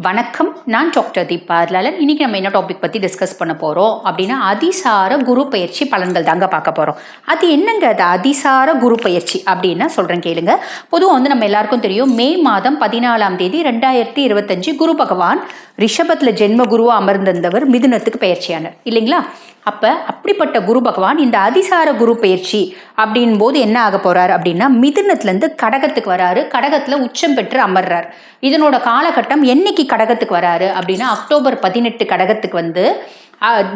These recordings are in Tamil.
வணக்கம், நான் டாக்டர் தீபா லாலன். இன்னைக்கு நம்ம என்ன டாபிக் பற்றி டிஸ்கஸ் பண்ண போகிறோம் அப்படின்னா, அதிசார குரு பயிற்சி பலன்கள் தாங்க பார்க்க போகிறோம். அது என்னங்க அது அதிசார குரு பயிற்சி அப்படின்னா சொல்கிறேன் கேளுங்க. பொதுவாக நம்ம எல்லாருக்கும் தெரியும், மே மாதம் 14ஆம் தேதி 2025 குரு பகவான் ரிஷபத்தில் ஜென்ம குருவாக அமர்ந்திருந்தவர் மிதுனத்துக்கு பயிற்சியானார் இல்லைங்களா? அப்போ அப்படிப்பட்ட குரு பகவான் இந்த அதிசார குரு பயிற்சி அப்படின் போது என்ன ஆக போகிறார் அப்படின்னா, மிதுனத்துலேருந்து கடகத்துக்கு வராரு. கடகத்தில் உச்சம் பெற்று அமர்றார். இதனோட காலகட்டம் என்னைக்கு கடகத்துக்கு வராரு அப்படின்னா, அக்டோபர் 18 கடகத்துக்கு வந்து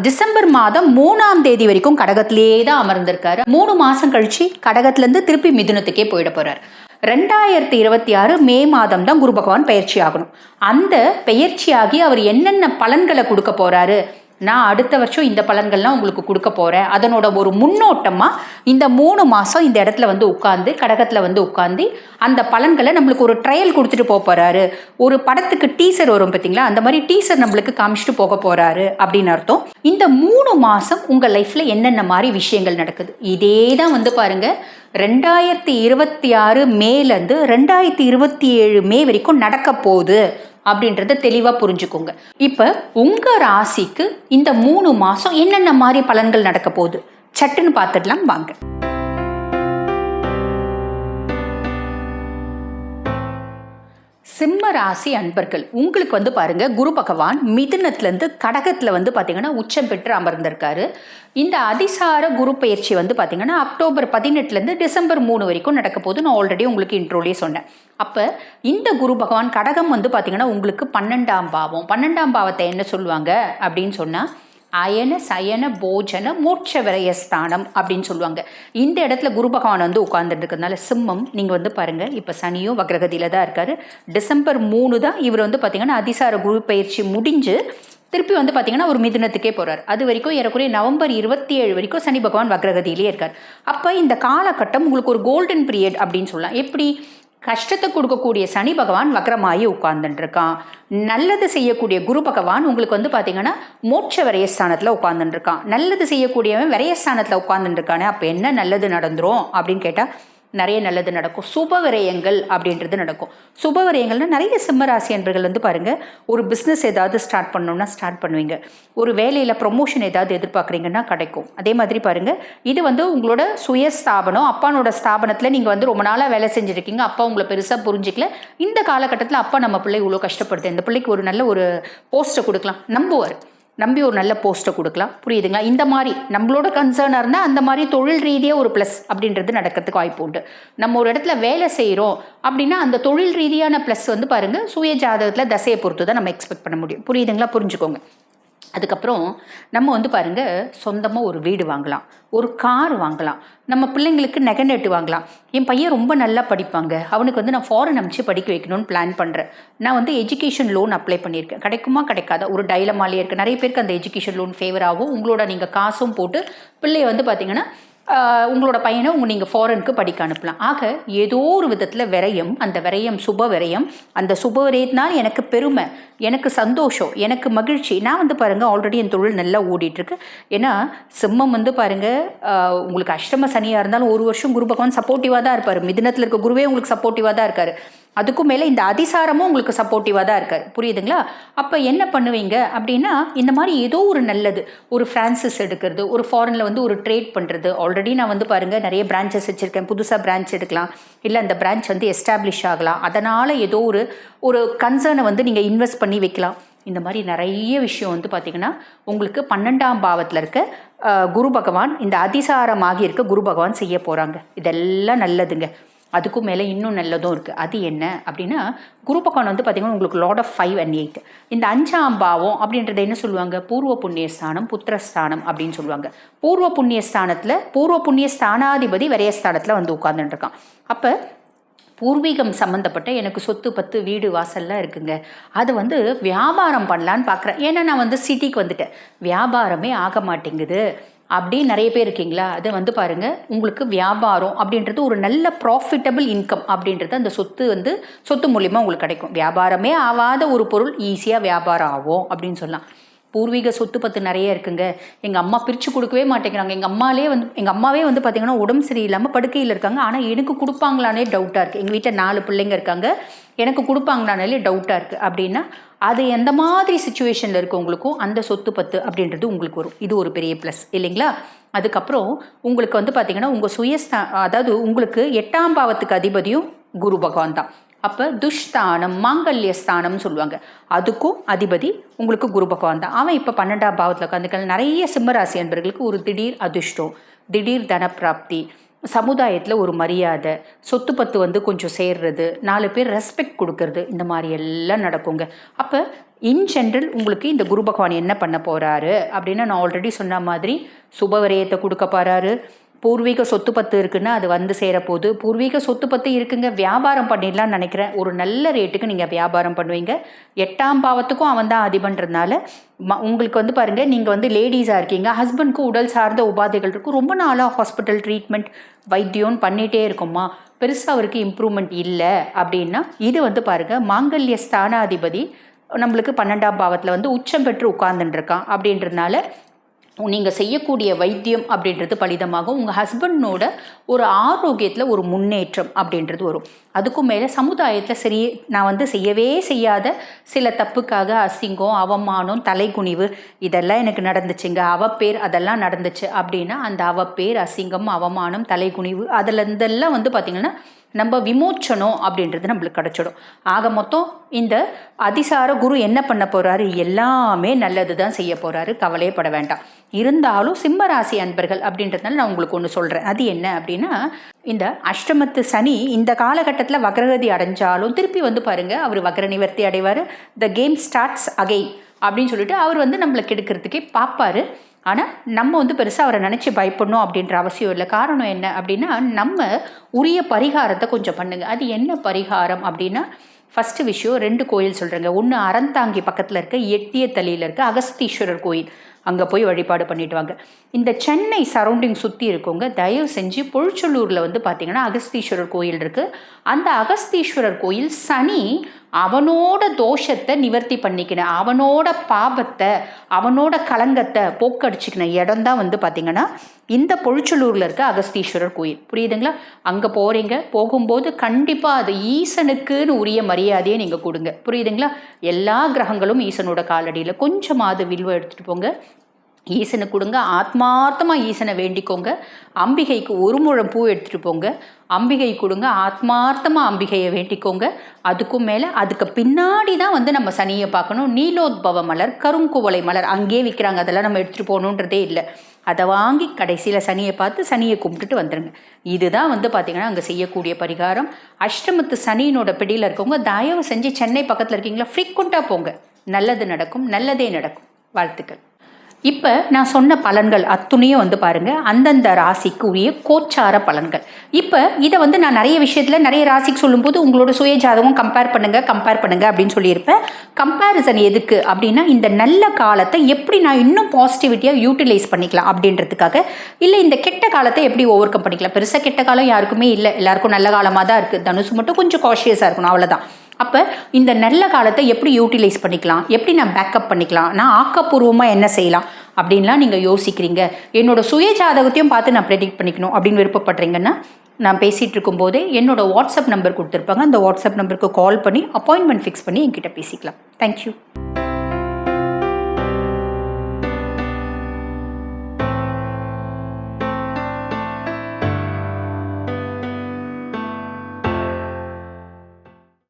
டிசம்பர் மாதம் 3ஆம் தேதி வரைக்கும் கடகத்திலேயே தான் அமர்ந்திருக்காரு. 3 மாதம் கழிச்சு கடகத்திலேருந்து திருப்பி மிதுனத்துக்கே போயிட போகிறார். 2026 மே மாதம் தான் குரு பகவான் பயிற்சி ஆகணும். அந்த பயிற்சியாகி அவர் என்னென்ன பலன்களை கொடுக்க போகிறாரு, நான் அடுத்த வருஷம் இந்த பலன்கள்லாம் உங்களுக்கு கொடுக்க போகிறேன், அதனோட ஒரு முன்னோட்டமாக இந்த 3 மாதம் இந்த இடத்துல வந்து உட்காந்து கடகத்தில் வந்து உட்காந்து அந்த பலன்களை நம்மளுக்கு ஒரு ட்ரையல் கொடுத்துட்டு போக போகிறாரு. ஒரு படத்துக்கு டீசர் வரும் பார்த்தீங்களா, அந்த மாதிரி டீசர் நம்மளுக்கு காமிச்சிட்டு போக போகிறாரு அப்படின்னு அர்த்தம். இந்த 3 மாதம் உங்கள் லைஃப்பில் என்னென்ன மாதிரி விஷயங்கள் நடக்குது, இதே தான் வந்து பாருங்கள் 2026 மேலேருந்து 2027 மே வரைக்கும் நடக்க போகுது அப்படின்றத தெளிவாக புரிஞ்சுக்கோங்க. இப்போ உங்கள் ராசிக்கு இந்த 3 மாதம் என்னென்ன மாதிரி பலன்கள் நடக்க போகுது சட்டுன்னு பார்த்துடலாம் வாங்க. சிம்ம ராசி அன்பர்கள், உங்களுக்கு வந்து பாருங்க குரு பகவான் மிதுனத்துலேருந்து கடகத்தில் வந்து பார்த்தீங்கன்னா உச்சம் பெற்று அமர்ந்திருக்காரு. இந்த அதிசார குரு பயிற்சி வந்து பார்த்தீங்கன்னா அக்டோபர் 18 டிசம்பர் 3 வரைக்கும் நடக்க போது. நான் ஆல்ரெடி உங்களுக்கு இன்ட்ரோலேயே சொன்னேன். அப்போ இந்த குரு பகவான் கடகம் வந்து பார்த்தீங்கன்னா உங்களுக்கு 12ஆம் பாவம். 12ஆம் பாவத்தை என்ன சொல்லுவாங்க அப்படின்னு சொன்னால், அயன சயன போஜன மோட்ச விரயஸ்தானம் அப்படின்னு சொல்லுவாங்க. இந்த இடத்துல குரு பகவான் வந்து உட்கார்ந்துட்டு இருக்கிறதுனால சிம்மம் நீங்கள் வந்து பாருங்கள், இப்போ சனியும் வக்ரகதியில் தான் இருக்காரு. டிசம்பர் 3 தான் இவர் வந்து பார்த்தீங்கன்னா அதிசார குரு பயிற்சி முடிஞ்சு திருப்பி வந்து பார்த்தீங்கன்னா ஒரு மிதுனத்துக்கே போகிறார். அது வரைக்கும் ஏறக்குறைய நவம்பர் 27 வரைக்கும் சனி பகவான் வக்ரகதியிலே இருக்கார். அப்போ இந்த காலகட்டம் உங்களுக்கு ஒரு கோல்டன் பீரியட் அப்படின்னு சொல்லலாம். எப்படி கஷ்டத்தை கொடுக்கக்கூடிய சனி பகவான் வக்ரமாகி உட்கார்ந்துட்டுருக்கான். நல்லது செய்யக்கூடிய குரு பகவான் உங்களுக்கு வந்து பார்த்தீங்கன்னா மோட்ச விரயஸ்தானத்தில் உட்கார்ந்துட்டுருக்கான். நல்லது செய்யக்கூடியவன் விரயஸ்தானத்தில் உட்கார்ந்துட்டுருக்கானே, அப்போ என்ன நல்லது நடந்துரும் அப்படின்னு கேட்டால் நிறைய நல்லது நடக்கும். சுப விரயங்கள் அப்படின்றது நடக்கும். சுப விரயங்கள்னால் நிறைய சிம்மராசி அன்பர்கள் வந்து பாருங்கள், ஒரு பிஸ்னஸ் ஏதாவது ஸ்டார்ட் பண்ணணும்னா ஸ்டார்ட் பண்ணுவீங்க. ஒரு வேலையில் ப்ரொமோஷன் ஏதாவது எதிர்பார்க்குறீங்கன்னா கிடைக்கும். அதே மாதிரி பாருங்கள், இது வந்து உங்களோட சுயஸ்தாபனம், அப்பானோட ஸ்தாபனத்தில் நீங்கள் வந்து ரொம்ப நாளாக வேலை செஞ்சுருக்கீங்க, அப்பா உங்களை பெருசாக புரிஞ்சிக்கல. இந்த காலகட்டத்தில் அப்பா நம்ம பிள்ளை இவ்வளோ கஷ்டப்படுது, இந்த பிள்ளைக்கு ஒரு நல்ல ஒரு போஸ்ட்டை கொடுக்கலாம், நம்பி ஒரு நல்ல போஸ்ட்டை கொடுக்கலாம். புரியுதுங்களா? இந்த மாதிரி நம்மளோட கன்சர்னாக இருந்தால் அந்த மாதிரி தொழில் ரீதியாக ஒரு ப்ளஸ் அப்படின்றது நடக்கிறதுக்கு வாய்ப்பு உண்டு. நம்ம ஒரு இடத்துல வேலை செய்கிறோம் அப்படின்னா அந்த தொழில் ரீதியான ப்ளஸ் வந்து பாருங்கள் சுய ஜாதகத்தில் தசையை பொறுத்து தான் நம்ம எக்ஸ்பெக்ட் பண்ண முடியும். புரியுதுங்களா? புரிஞ்சுக்கோங்க. அதுக்கப்புறம் நம்ம வந்து பாருங்கள், சொந்தமாக ஒரு வீடு வாங்கலாம், ஒரு கார் வாங்கலாம், நம்ம பிள்ளைங்களுக்கு நகை நட்டு வாங்கலாம். என் பையன் ரொம்ப நல்லா படிப்பாங்க, அவனுக்கு வந்து நான் ஃபாரின் அனுப்பிச்சு படிக்க வைக்கணும்னு பிளான் பண்ணுறேன். நான் வந்து எஜுகேஷன் லோன் அப்ளை பண்ணியிருக்கேன், கிடைக்குமா கிடைக்காத ஒரு டைலமாலே இருக்குது. நிறைய பேருக்கு அந்த எஜுகேஷன் லோன் ஃபேவர் ஆகும். உங்களோட நீங்கள் காசும் போட்டு பிள்ளைய வந்து பார்த்தீங்கன்னா உங்களோட பையனை நீங்கள் ஃபாரினுக்கு படிக்க அனுப்பலாம். ஆக ஏதோ ஒரு விதத்தில் விரயம், அந்த விரயம் சுப விரயம். அந்த சுப விரயத்தினால் எனக்கு பெருமை, எனக்கு சந்தோஷம், எனக்கு மகிழ்ச்சி. நான் வந்து பாருங்கள் ஆல்ரெடி என் தொழில் நல்லா ஓடிட்டுருக்கு. ஏன்னா சிம்மம் வந்து பாருங்கள், உங்களுக்கு அஷ்டம சனியாக இருந்தாலும் ஒரு வருஷம் குரு பகவான் சப்போர்ட்டிவாக தான் இருப்பார். மிதுனத்தில் இருக்க குருவே உங்களுக்கு சப்போர்ட்டிவாக தான் இருக்கார். அதுக்கும் மேலே இந்த அதிசாரமும் உங்களுக்கு சப்போர்ட்டிவாக தான் இருக்கார். புரியுதுங்களா? அப்போ என்ன பண்ணுவீங்க அப்படின்னா, இந்த மாதிரி ஏதோ ஒரு நல்லது, ஒரு ஃப்ரான்சைஸ் எடுக்கிறது, ஒரு ஃபாரினில் வந்து ஒரு ட்ரேட் பண்ணுறது. ஆல்ரெடி நான் வந்து பாருங்கள் நிறைய பிரான்ச்சஸ் வச்சுருக்கேன், புதுசாக பிரான்ச் எடுக்கலாம், இல்லை அந்த பிரான்ச் வந்து எஸ்டாப்ளிஷ் ஆகலாம். அதனால் ஏதோ ஒரு கன்சர்னை வந்து நீங்கள் இன்வெஸ்ட் பண்ணி வைக்கலாம். இந்த மாதிரி நிறைய விஷயம் வந்து பார்த்திங்கன்னா உங்களுக்கு 12ஆம் பாவத்தில் இருக்க குரு பகவான், இந்த அதிசாரமாகி இருக்க குரு பகவான் செய்ய போகிறாங்க. இதெல்லாம் நல்லதுங்க. அதுக்கும் மேலே இன்னும் நல்லதும் இருக்குது. அது என்ன அப்படின்னா, குரு பகவான் வந்து பார்த்திங்கன்னா உங்களுக்கு லார்ட் ஆஃப் 5 and 8. இந்த 5ஆம் பாவம் அப்படின்றத என்ன சொல்லுவாங்க, பூர்வ புண்ணியஸ்தானம், புத்திரஸ்தானம் அப்படின்னு சொல்லுவாங்க. பூர்வ புண்ணியஸ்தானத்தில் பூர்வ புண்ணிய ஸ்தானாதிபதி விரயஸ்தானத்தில் வந்து உட்கார்ந்துட்டுருக்கான். அப்போ பூர்வீகம் சம்மந்தப்பட்ட எனக்கு சொத்து பத்து வீடு வாசல்லாம் இருக்குங்க, அது வந்து வியாபாரம் பண்ணலான்னு பார்க்குறேன். ஏன்னா நான் வந்து சிட்டிக்கு வந்துட்டேன், வியாபாரமே ஆக மாட்டேங்குது அப்படின்னு நிறைய பேர் இருக்கீங்களா? அது வந்து பாருங்கள், உங்களுக்கு வியாபாரம் அப்படின்றது ஒரு நல்ல ப்ராஃபிட்டபிள் இன்கம் அப்படின்றது அந்த சொத்து மூலிமா உங்களுக்கு கிடைக்கும். வியாபாரமே ஆகாத ஒரு பொருள் ஈஸியாக வியாபாரம் ஆகும் அப்படின்னு சொல்லலாம். பூர்வீக சொத்து பத்து நிறைய இருக்குங்க, எங்கள் அம்மா பிரித்து கொடுக்கவே மாட்டேங்கிறாங்க. எங்கள் அம்மாவே வந்து பார்த்திங்கன்னா உடம்பு சரியில்லாமல் படுக்கையில் இருக்காங்க. ஆனால் எனக்கு கொடுப்பாங்களானே டவுட்டாக இருக்குது. எங்கள் வீட்டில் 4 பிள்ளைங்க இருக்காங்க, எனக்கு கொடுப்பாங்களானாலே டவுட்டாக இருக்குது. அப்படின்னா அது எந்த மாதிரி சுச்சுவேஷனில் இருக்கவங்களுக்கும் அந்த சொத்து பத்து அப்படின்றது உங்களுக்கு வரும். இது ஒரு பெரிய ப்ளஸ் இல்லைங்களா? அதுக்கப்புறம் உங்களுக்கு வந்து பார்த்திங்கன்னா உங்கள் அதாவது உங்களுக்கு 8ஆம் பாவத்துக்கு அதிபதியும் குரு பகவான் தான். அப்போ துஷ்தானம் மாங்கல்யஸ்தானம்னு சொல்லுவாங்க, அதுக்கும் அதிபதி உங்களுக்கு குரு பகவான் தான். அவன் இப்போ 12ஆம் பாவத்தில் உட்காந்துக்க நிறைய சிம்மராசி அன்பர்களுக்கு ஒரு திடீர் அதிர்ஷ்டம், திடீர் தனப்பிராப்தி, சமுதாயத்தில் ஒரு மரியாதை, சொத்து பத்து வந்து கொஞ்சம் சேர்றது, 4 பேர் ரெஸ்பெக்ட் கொடுக்கறது, இந்த மாதிரி எல்லாம் நடக்குங்க. அப்போ இன் ஜென்ரல் உங்களுக்கு இந்த குரு பகவான் என்ன பண்ண போகிறாரு அப்படின்னா, நான் ஆல்ரெடி சொன்ன மாதிரி சுபவரையத்தை கொடுக்க போகிறாரு. பூர்வீக சொத்து பத்து இருக்குன்னா அது வந்து சேரப்போகுது. பூர்வீக சொத்து பத்து இருக்குங்க, வியாபாரம் பண்ணிடலாம்னு நினைக்கிறேன். ஒரு நல்ல ரேட்டுக்கு நீங்கள் வியாபாரம் பண்ணுவீங்க. 8ஆம் பாவத்துக்கும் அவன் தான் அதிபன்றதுனால உங்களுக்கு வந்து பாருங்கள், நீங்கள் வந்து லேடிஸாக இருக்கீங்க, ஹஸ்பண்ட்க்கு உடல் சார்ந்த உபாதைகள் இருக்கும், ரொம்ப நாளாக ஹாஸ்பிட்டல் ட்ரீட்மெண்ட் வைத்தியம்னு பண்ணிகிட்டே இருக்குமா, பெருசாக அவருக்கு இம்ப்ரூவ்மெண்ட் இல்லை அப்படின்னா, இது வந்து பாருங்கள் மாங்கல்ய ஸ்தானாதிபதி நம்மளுக்கு 12ஆம் பாவத்தில் வந்து உச்சம் பெற்று உட்கார்ந்துட்டுருக்கான். அப்படின்றதுனால நீங்கள் செய்யக்கூடிய வைத்தியம் அப்படின்றது பலிதமாகும். உங்கள் ஹஸ்பண்டோட ஒரு ஆரோக்கியத்தில் ஒரு முன்னேற்றம் அப்படின்றது வரும். அதுக்கும் மேலே சமுதாயத்தில் நான் வந்து செய்யவே செய்யாத சில தப்புக்காக அசிங்கம், அவமானம், தலைகுனிவு இதெல்லாம் எனக்கு நடந்துச்சுங்க, அவப்பேர் அதெல்லாம் நடந்துச்சு அப்படின்னா, அந்த அவப்பேர், அசிங்கம், அவமானம், தலைகுனிவு அதில் வந்து பார்த்திங்கன்னா நம்ம விமோச்சனம் அப்படின்றது நம்மளுக்கு கிடச்சிடும். ஆக மொத்தம் இந்த அதிசார குரு என்ன பண்ண போகிறாரு, எல்லாமே நல்லது தான் செய்ய போகிறாரு, கவலையே பட வேண்டாம். இருந்தாலும் சிம்மராசி அன்பர்கள் அப்படின்றதுனால நான் உங்களுக்கு ஒன்று சொல்கிறேன். அது என்ன அப்படின்னா, இந்த அஷ்டமத்து சனி இந்த காலகட்டத்தில் வக்ரகதி அடைஞ்சாலும் திருப்பி வந்து பாருங்கள் அவர் வக்ர நிவர்த்தி அடைவார். த கேம் ஸ்டார்ட்ஸ் அகெயின் அப்படின்னு சொல்லிட்டு அவர் வந்து நம்மளை கெடுக்கிறதுக்கே பார்ப்பார். ஆனால் நம்ம வந்து பெருசாக அவரை நினச்சி பயப்படணும் அப்படின்ற அவசியம் இல்லை. காரணம் என்ன அப்படின்னா, நம்ம உரிய பரிகாரத்தை கொஞ்சம் பண்ணுங்கள். அது என்ன பரிகாரம் அப்படின்னா, ஃபஸ்ட்டு விஷயம் 2 கோயில் சொல்கிறேங்க. ஒன்று அறந்தாங்கி பக்கத்தில் இருக்க எட்டியத்தலையில் இருக்க அகஸ்தீஸ்வரர் கோயில், அங்கே போய் வழிபாடு பண்ணிட்டு வாங்க. இந்த சென்னை சரௌண்டிங் சுற்றி இருக்கவங்க தயவு செஞ்சு பொழிச்சலூரில் வந்து பார்த்திங்கன்னா அகஸ்தீஸ்வரர் கோயில் இருக்குது. அந்த அகஸ்தீஸ்வரர் கோயில் சனி அவனோட தோஷத்தை நிவர்த்தி பண்ணிக்கின, அவனோட பாபத்தை, அவனோட களங்கத்தை போக்கடிச்சிக்கின இடம் தான் வந்து பார்த்திங்கன்னா இந்த பொழிச்சலூரில் இருக்க அகஸ்தீஸ்வரர் கோயில். புரியுதுங்களா? அங்கே போகிறீங்க, போகும்போது கண்டிப்பாக அது ஈசனுக்குன்னு உரிய மரியாதையை நீங்கள் கொடுங்க. புரியுதுங்களா? எல்லா கிரகங்களும் ஈசனோட காலடியில், கொஞ்சமாவது வில்வம் எடுத்துகிட்டு போங்க, ஈசனுக்கு கொடுங்க. ஆத்மார்த்தமாக ஈசனை வேண்டிக்கோங்க. அம்பிகைக்கு 1 முழம் பூ எடுத்துகிட்டு போங்க, அம்பிகை கொடுங்க. ஆத்மார்த்தமாக அம்பிகையை வேண்டிக்கோங்க. அதுக்கும் மேலே அதுக்கு பின்னாடி தான் வந்து நம்ம சனியை பார்க்கணும். நீலோத்பவ மலர், கருங்குவளை மலர் அங்கேயே விற்கிறாங்க, அதெல்லாம் நம்ம எடுத்துகிட்டு போகணுன்றதே இல்லை. அதை வாங்கி கடைசியில் சனியை பார்த்து சனியை கும்பிட்டுட்டு வந்துடுங்க. இதுதான் வந்து பார்த்திங்கன்னா அங்கே செய்யக்கூடிய பரிகாரம். அஷ்டமத்து சனியினோட பிடியில் இருக்கவங்க தயவு செஞ்சு சென்னை பக்கத்தில் இருக்கீங்களா, ஃப்ரீக்வெண்ட்டாக போங்க, நல்லது நடக்கும், நல்லதே நடக்கும். வாழ்த்துக்கள். இப்போ நான் சொன்ன பலன்கள் அத்துணையும் வந்து பாருங்கள் அந்தந்த ராசிக்கு உரிய கோச்சார பலன்கள். இப்போ இதை வந்து நான் நிறைய விஷயத்தில் நிறைய ராசிக்கு சொல்லும்போது உங்களோட சுய ஜாதகம் கம்பேர் பண்ணுங்கள் அப்படின்னு சொல்லியிருப்பேன். கம்பேரிசன் எதுக்கு அப்படின்னா, இந்த நல்ல காலத்தை எப்படி நான் இன்னும் பாசிட்டிவிட்டியாக யூட்டிலைஸ் பண்ணிக்கலாம் அப்படின்றதுக்காக. இல்லை இந்த கெட்ட காலத்தை எப்படி ஓவர் கம் பண்ணிக்கலாம். பெருசாக கெட்ட காலம் யாருக்குமே இல்லை, எல்லாருக்கும் நல்ல காலமாக தான் இருக்குது. தனுசு மட்டும் கொஞ்சம் காஷியஸாக இருக்கணும், அவ்வளோதான். அப்போ இந்த நல்ல காலத்தை எப்படி யூட்டிலைஸ் பண்ணிக்கலாம், எப்படி நான் பேக்கப் பண்ணிக்கலாம், நான் ஆக்கப்பூர்வமாக என்ன செய்யலாம் அப்படின்லாம் நீங்கள் யோசிக்கிறீங்க. என்னோடய சுய ஜாதகத்தையும் பார்த்து நான் ப்ரெடிக்ட் பண்ணிக்கணும் அப்படின்னு விருப்பப்படுறீங்கன்னா, நான் பேசிகிட்டு இருக்கும்போதே என்னோடய வாட்ஸ்அப் நம்பர் கொடுத்துருப்பாங்க, அந்த வாட்ஸ்அப் நம்பருக்கு கால் பண்ணி அப்பாயின்மெண்ட் ஃபிக்ஸ் பண்ணி என்கிட்ட பேசிக்கலாம். தேங்க்யூ.